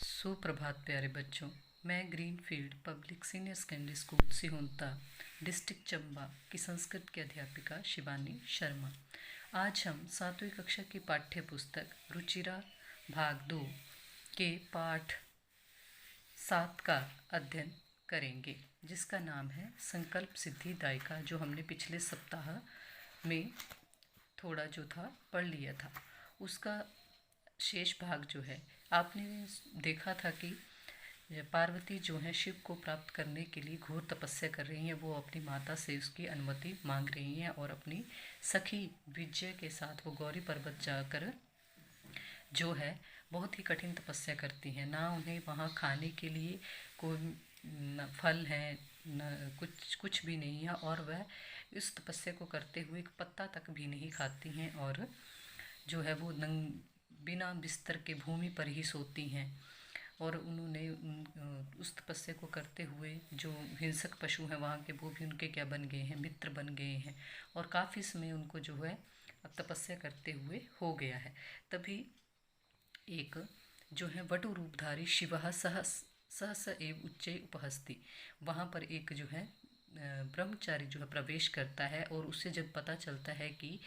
सुप्रभात प्यारे बच्चों। मैं Greenfield public senior secondary school Sihunta district Chamba की संस्कृत की अध्यापिका शिवानी शर्मा। आज हम 7वीं कक्षा की पाठ्य पुस्तक रुचिरा भाग 2 के पाठ 7 का अध्ययन करेंगे, जिसका नाम है संकल्प सिद्धिदायिका, जो हमने पिछले सप्ताह में थोड़ा जो था पढ़ लिया था। उसका शेष भाग जो है, आपने देखा था कि पार्वती जो है शिव को प्राप्त करने के लिए घोर तपस्या कर रही हैं। वो अपनी माता से उसकी अनुमति मांग रही हैं और अपनी सखी विजय के साथ वो गौरी पर्वत जाकर जो है बहुत ही कठिन तपस्या करती हैं। ना उन्हें वहाँ खाने के लिए कोई फल है, न कुछ भी नहीं है, और वह इस तपस्या को करते हुए एक पत्ता तक भी नहीं खाती हैं और जो है वो बिना बिस्तर के भूमि पर ही सोती हैं। और उन्होंने उस तपस्या को करते हुए जो हिंसक पशु हैं वहाँ के, वो भी उनके क्या बन गए हैं, मित्र बन गए हैं। और काफ़ी समय उनको जो है अब तपस्या करते हुए हो गया है। तभी एक जो है वटु रूपधारी शिवः सहस एव उच्चै उपहस्ति, वहाँ पर एक जो है ब्रह्मचारी जो है प्रवेश करता है, और उससे जब पता चलता है कि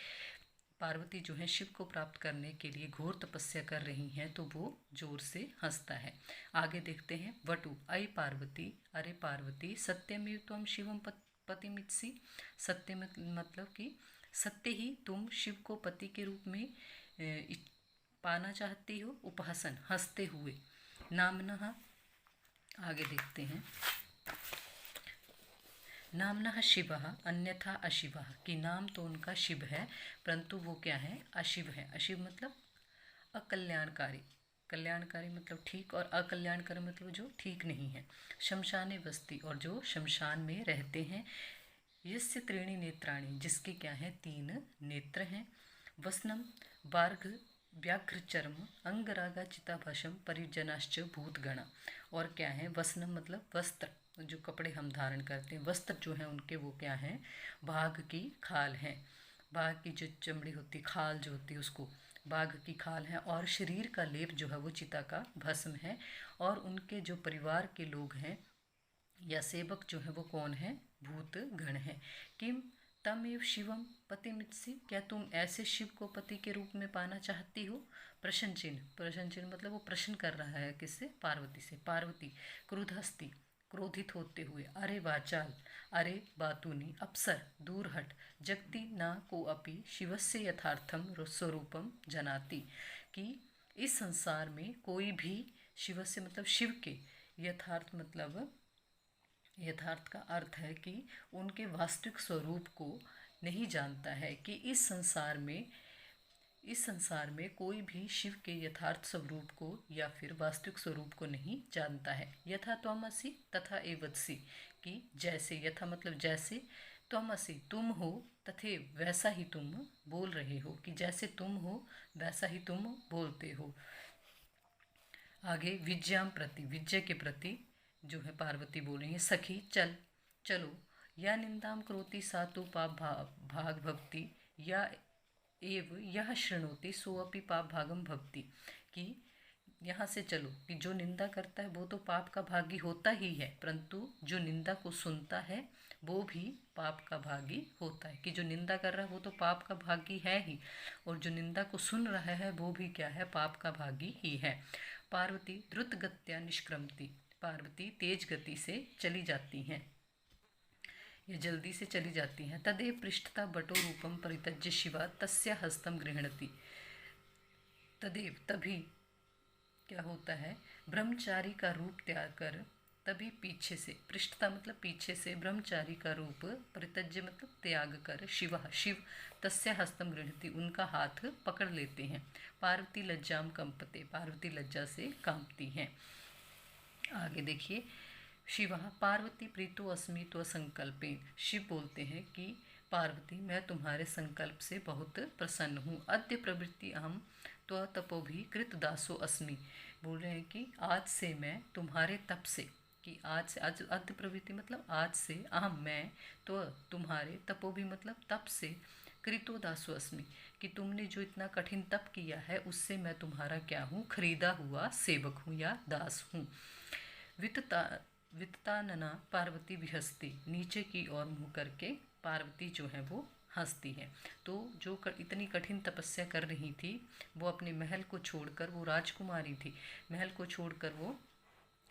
पार्वती जो है शिव को प्राप्त करने के लिए घोर तपस्या कर रही हैं, तो वो जोर से हंसता है। आगे देखते हैं। वटु अय पार्वती, अरे पार्वती, सत्यमेव त्वं शिवं पतिमित्सि, सत्य मतलब कि सत्य ही तुम शिव को पति के रूप में पाना चाहती हो। उपहसन हंसते हुए। नामनः, आगे देखते हैं। नामनः शिवः अन्यथा अशिवः, कि नाम तो उनका शिव है परंतु वो क्या है, अशिव है। अशिव मतलब अकल्याणकारी, कल्याणकारी मतलब ठीक, और अकल्याणकारी मतलब जो ठीक नहीं है। शमशाने वस्ती, और जो शमशान में रहते हैं। यस्य त्रीणि नेत्राणि, जिसके क्या है 3 नेत्र हैं। वसनम बार्घ व्याघ्र चर्म अंगरागा चिताभशम परिजनाश्च भूतगणा, और क्या है वसनम मतलब वस्त्र, जो कपड़े हम धारण करते हैं, वस्त्र जो है उनके वो क्या है, बाघ की खाल है। बाघ की जो चमड़ी होती, खाल जो होती है उसको बाघ की खाल है। और शरीर का लेप जो है वो चिता का भस्म है। और उनके जो परिवार के लोग हैं या सेवक जो है वो कौन है, भूत गण है। किम तमेव शिवम पतिमित्सि, क्या तुम ऐसे शिव को पति के रूप में पाना चाहती हो। प्रश्न चिन्ह, प्रश्न चिन्ह मतलब वो प्रश्न कर रहा है किससे, पार्वती से। पार्वती क्रोधस्ती, क्रोधित होते हुए। अरे वाचाल, अरे बातूनी, अप्सर दूर हट, जगति न को अपि शिवस्य यथार्थम स्वरूपम जनाति, कि इस संसार में कोई भी शिवस्य मतलब शिव के, यथार्थ मतलब यथार्थ का अर्थ है कि उनके वास्तविक स्वरूप को नहीं जानता है, कि इस संसार में कोई भी शिव के यथार्थ स्वरूप को या फिर वास्तविक स्वरूप को नहीं जानता है। यथा त्वमसि तथा एवत्सि, कि जैसे, यथा मतलब जैसे, त्वमसि तुम हो, तथैव वैसा ही तुम बोल रहे हो, कि जैसे तुम हो वैसा ही तुम बोलते हो। आगे विज्ञाम प्रति, विजय के प्रति जो है पार्वती बोल रही है। सखी चलो, या निंदाम करोति सा तो पाप भाग भक्ति, या एव यह शृणोति सोअपि पाप भागम भक्ति, कि यहाँ से चलो, कि जो निंदा करता है वो तो पाप का भागी होता ही है, परंतु जो निंदा को सुनता है वो भी पाप का भागी होता है। कि जो निंदा कर रहा है वो तो पाप का भागी है ही, और जो निंदा को सुन रहा है वो भी क्या है, पाप का भागी ही है। पार्वती द्रुत गत्या निष्क्रमती, पार्वती तेज गति से चली जाती हैं, ये जल्दी से चली जाती हैं। तदेव पृष्ठता बटो रूपम परित्यज्य शिवा तस्य हस्तम गृह्णति, तदेव तभी क्या होता है, ब्रह्मचारी का रूप त्याग कर, तभी पीछे से, पृष्ठता मतलब पीछे से, ब्रह्मचारी का रूप, परित्यज्य मतलब त्याग कर, शिव तस्य हस्तम गृह्णति, उनका हाथ पकड़ लेते हैं। पार्वती लज्जाम कंपते, पार्वती लज्जा से कांपती हैं। आगे देखिए। शिवा पार्वती प्रीतो अस्मि त्व संकल्पे, शिव बोलते हैं कि पार्वती मैं तुम्हारे संकल्प से बहुत प्रसन्न हूँ। अद्य प्रवृत्ति अहम त्व तपो भी कृत दासो अस्मि, बोल रहे हैं कि आज से मैं तुम्हारे तप से, कि आज से, आज अद्य प्रवृत्ति मतलब आज से, अहम मैं, तो तुम्हारे, तपो भी मतलब तप से, कृतो दासो अस्मि, कि तुमने जो इतना कठिन तप किया है उससे मैं तुम्हारा क्या हूँ, खरीदा हुआ सेवक हूँ या दास हूँ। वितता वित्तानना पार्वती विहस्ती, नीचे की ओर मुँह करके पार्वती जो है वो हंसती है। तो जो इतनी कठिन तपस्या कर रही थी वो अपने महल को छोड़कर, वो राजकुमारी थी, महल को छोड़कर वो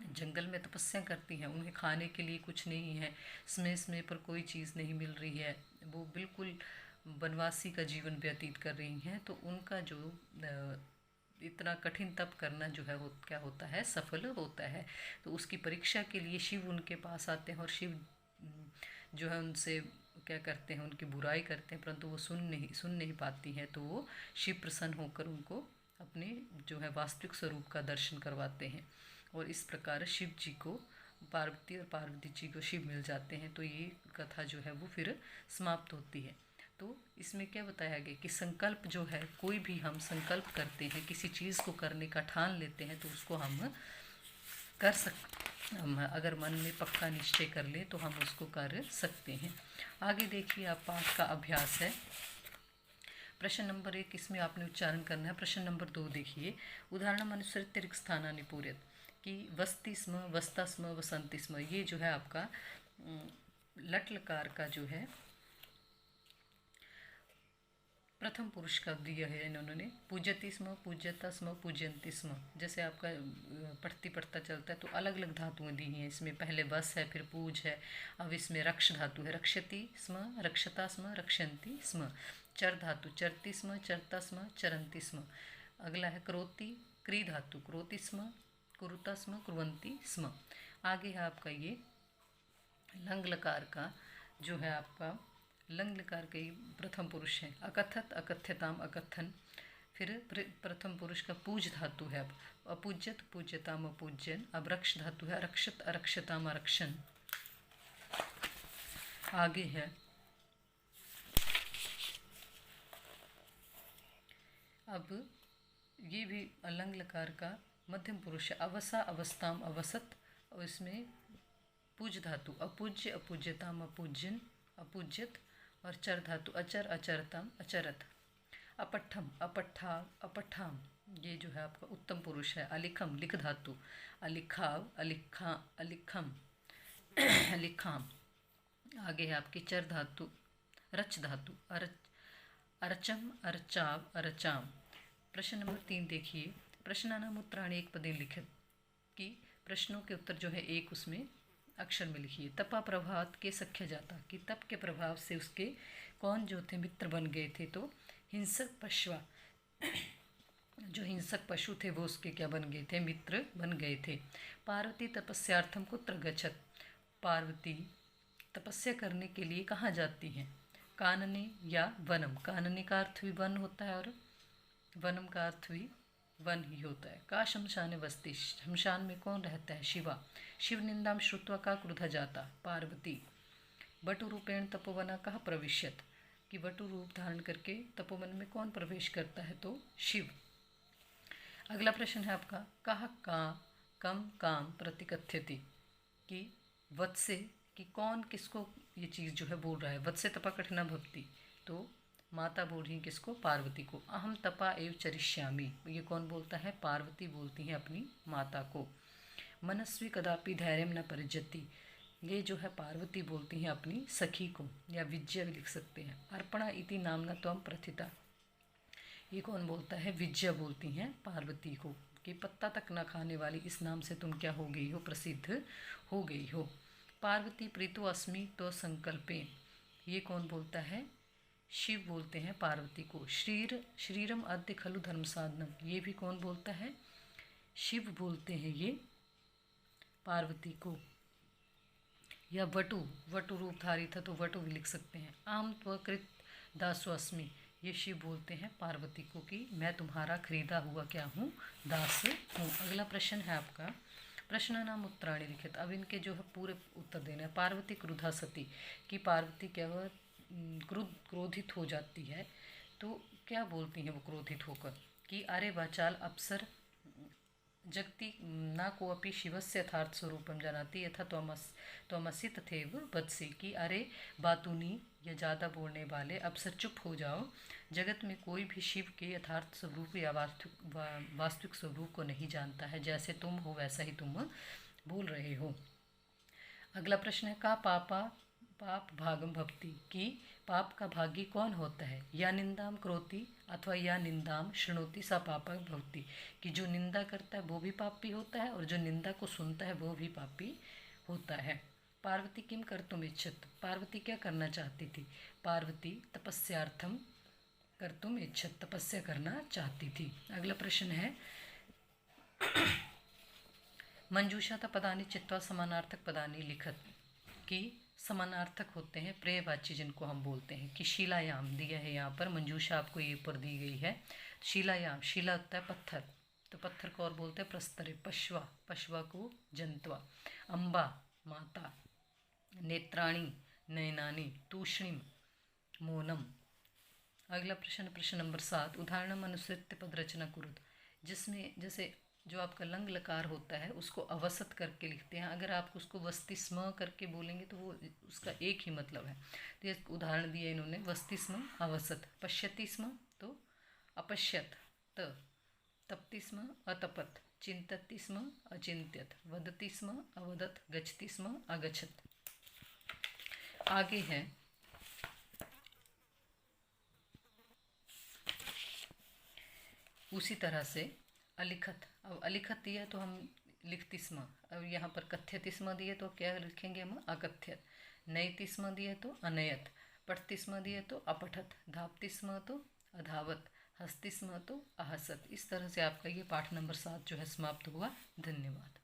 जंगल में तपस्या करती हैं। उन्हें खाने के लिए कुछ नहीं है, समय समय पर कोई चीज़ नहीं मिल रही है, वो बिल्कुल वनवासी का जीवन व्यतीत कर रही हैं। तो उनका जो इतना कठिन तप करना जो है क्या होता है, सफल होता है। तो उसकी परीक्षा के लिए शिव उनके पास आते हैं और शिव जो है उनसे क्या करते हैं, उनकी बुराई करते हैं, परंतु वो सुन नहीं पाती हैं। तो वो शिव प्रसन्न होकर उनको अपने जो है वास्तविक स्वरूप का दर्शन करवाते हैं और इस प्रकार शिव जी को पार्वती और पार्वती जी को शिव मिल जाते हैं। तो ये कथा जो है वो फिर समाप्त होती है। तो इसमें क्या बताया गया कि संकल्प जो है, कोई भी हम संकल्प करते हैं, किसी चीज़ को करने का ठान लेते हैं तो उसको हम कर हम अगर मन में पक्का निश्चय कर ले तो हम उसको कर सकते हैं। आगे देखिए, आप पाठ का अभ्यास है। प्रश्न नंबर 1 इसमें आपने उच्चारण करना है। प्रश्न नंबर 2 देखिए, उदाहरण अनुसृत्य रिक्त स्थानानि पूर्यत, कि वस्ति स्म, वस्ता स्म, वसंती स्म, ये जो है आपका लट लकार का जो है प्रथम पुरुष का दिया है इन्होंने। पूज्यति स्म, पूज्यता स्म, पूज्यंती स्म, जैसे आपका पढ़ता चलता है तो अलग अलग धातुएं दी हैं इसमें। पहले बस है, फिर पूज है, अब इसमें रक्ष धातु है, रक्षति स्म, रक्षता स्म, रक्षन्ति स्म। चर धातु, चरती स्म, चरता स्म, चरंती स्म। अगला है करोति, क्री धातु, क्रोति स्म, कुरुता स्म, कुर्वन्ति स्म। आगे है आपका ये लंग लकार का जो है आपका लंग लकार के प्रथम पुरुष है, अकथत, अकथ्यताम, अकथन। फिर प्रथम पुरुष का पूज धातु है, अब अपूज्यत, पूज्यताम, अपूज्यन। अब रक्ष धातु है, अरक्षत, अरक्षताम, अरक्षन। आगे है अब ये भी अलंग लकार का मध्यम पुरुष है, अवसा, अवस्थाम, अवसत। और इसमें पूज धातु, अपूज्य, अपूज्यताम, अपूज्यन, अपूज्यत। और चर धातु, अचर, अचरतम, अचरत। अपट्ठम, अपट्ठा, अपट्ठाम, ये जो है आपका उत्तम पुरुष है। अलिखम, लिख धातु, अलिखाव, अलिखा, अलिखम, अलिखाम। आगे है आपकी चर धातु, रच धातु, अरचम, अरचाव, अरचाम। प्रश्न नंबर 3 देखिए, प्रश्नानाम उत्तराणि एक पदे लिखित, कि प्रश्नों के उत्तर जो है एक उसमें अक्षर में लिखिए। तपा प्रभात के सख्य जाता, कि तप के प्रभाव से उसके कौन जो थे मित्र बन गए थे, तो हिंसक पशुआ, जो हिंसक पशु थे वो उसके क्या बन गए थे, मित्र बन गए थे। पार्वती तपस्यार्थम कुत्र गच्छत, पार्वती तपस्या करने के लिए कहाँ जाती हैं, कानने या वनम। कानने का अर्थ भी वन होता है और वनम का अर्थ भी वन ही होता है। का शमशान बस्ती, शमशान में कौन रहता है, शिवा। शिव निंदाम श्रुत्वा का क्रुद्ध जाता, पार्वती। वटु रूपेण तपोवना कहा प्रविश्यत, कि वटु रूप धारण करके तपोवन में कौन प्रवेश करता है, तो शिव। अगला प्रश्न है आपका, कहा का कम काम प्रतिकथ्यति, कि वत्से, कि कौन किसको ये चीज़ जो है बोल रहा है। वत्से तपा कठिना भक्ति, तो माता बोल रही किसको, पार्वती को। अहम तपा एव चरिष्यामि, ये कौन बोलता है, पार्वती बोलती हैं अपनी माता को। मनस्वी कदापि धैर्य न परिजति, ये जो है पार्वती बोलती हैं अपनी सखी को, या विजया भी लिख सकते हैं। अर्पणा इति नामना त्वं प्रथिता, ये कौन बोलता है, विजया बोलती हैं पार्वती को, कि पत्ता तक न खाने वाली इस नाम से तुम क्या हो गई हो, प्रसिद्ध हो गई हो। पार्वती प्रीतो अस्मि तो संकल्पे, ये कौन बोलता है, शिव बोलते हैं पार्वती को। श्रीरम आद्य खलु धर्म साधनम, ये भी कौन बोलता है, शिव बोलते हैं ये पार्वती को। या वटु, वटु रूपधारी था तो वटु भी लिख सकते हैं। आम त्वकृत दासो अस्मि, ये शिव बोलते हैं पार्वती को कि मैं तुम्हारा खरीदा हुआ क्या हूँ, दास हूँ। अगला प्रश्न है आपका, प्रश्न नाम उत्तराणी लिखित। अब इनके जो है पूरे उत्तर देना है। पार्वती क्रुद्धा सती, कि पार्वती क्या वह क्रोधित हो जाती है, तो क्या बोलती हैं वो क्रोधित होकर, कि अरे वाचाल अप्सर जगति न कोऽपि शिवस्य यथार्थस्वरूपं जानाति यथा त्वमसि तथैव वदसि कि अरे बातूनी, ये ज़्यादा बोलने वाले, अब से चुप हो जाओ। जगत में कोई भी शिव के यथार्थ स्वरूप या वास्तविक स्वरूप को नहीं जानता है। जैसे तुम हो वैसा ही तुम बोल रहे हो। अगला प्रश्न है का पाप भागम भवति, कि पाप का भागी कौन होता है। या निंदाम करोति अथवा या निंदाम शृणोति सा पापक भवति, कि जो निंदा करता है वो भी पापी होता है और जो निंदा को सुनता है वो भी पापी होता है। पार्वती किम कर्तुम इच्छत, पार्वती क्या करना चाहती थी। पार्वती तपस्यार्थम कर्तुम इच्छत, तपस्या करना चाहती थी। अगला प्रश्न है मंजूषा पदानि चित्वा समानार्थक पदानि लिखत, कि समानार्थक होते हैं प्रेयवाची जिनको हम बोलते हैं। कि शिलायाम दिया है यहाँ पर, मंजूषा आपको ये पर दी गई है। शिलायाम, शिला होता है पत्थर, तो पत्थर को और बोलते हैं प्रस्तरे। पश्वा, पश्वा को जंतवा। अम्बा माता। नेत्राणी नयनानी। तूष्णीम मोनम। अगला प्रश्न, प्रश्न नंबर 7, उदाहरणम अनुसृत्य पद रचना कुरुत, जिसमें जैसे जो आपका लंग लकार होता है उसको अवसत करके लिखते हैं। अगर आप उसको वस्ति स्म करके बोलेंगे तो वो उसका एक ही मतलब है। तो ये उदाहरण दिया इन्होंने, वस्ति स्म अवसत। पश्यति स्म तो अपश्यत, तपति स्म अतपत, चिंतति स्म अचिंत्यत, वदति स्म अवदत, गच्छति स्म अगच्छत। आगे है उसी तरह से अलिखत। अब अलिखत दिया तो हम लिखती स्म, अब यहाँ पर कथ्यति स्म दिए तो क्या लिखेंगे हम, अकथ्यत। नयति स्म दिए तो अनयत, पठति स्म दिए तो अपठत, धावति स्म तो अधावत, हस्ति स्म तो अहसत। इस तरह से आपका ये पाठ नंबर 7 जो है समाप्त हुआ। धन्यवाद।